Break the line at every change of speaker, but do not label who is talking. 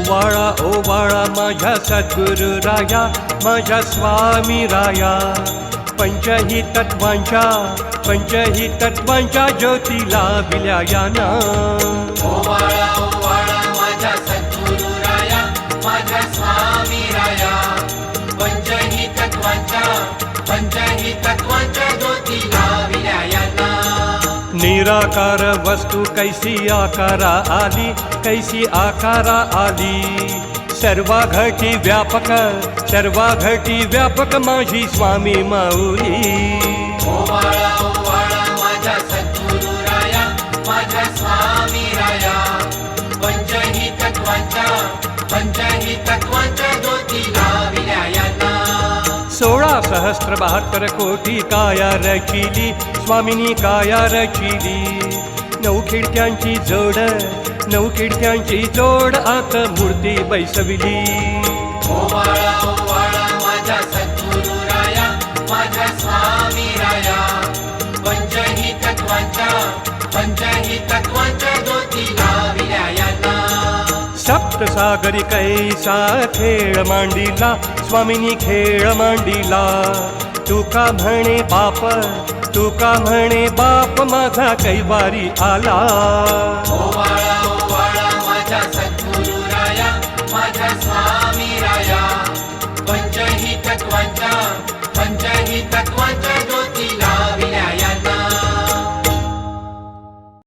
ओवाळा माझ्या सद्गुरु राया, माझ्या स्वामी राया. पंचही तत्वांच्या ज्योतीला विल्या याना.
ओवाळा माझ्या सद्गुरु राया, माझ्या स्वामी राया. पंचही तत्वांच्या ज्योतीला विल्या याना.
निराकार वस्तू कैसी आकारा आली. सर्वाघटी व्यापक माझी स्वामी माऊली.
ओवाळा माझ्या सद्गुरु राया, माझ्या स्वामी राया. पंचही तत्वांच्या ज्योतीला विल्या याना.
16,सहस्त्र कोटी काया रचिली, स्वामिनी काया रचिली. 9 खिडक्यांची जोड आत मूर्ती बैसविली.
ओवाळा माझ्या सद्गुरु राया, माझ्या स्वामी राया. पंचही तत्वांच्या ज्योतीला विल्या याना.
सप्तसागरी कैसा खेळ मांडिला, स्वामिनी खेळ मांडिला. तुका म्हणे बाप माझा कैवारी आला.
ओवाळा माझ्या सद्गुरु राया, माझ्या स्वामी राया. पंचही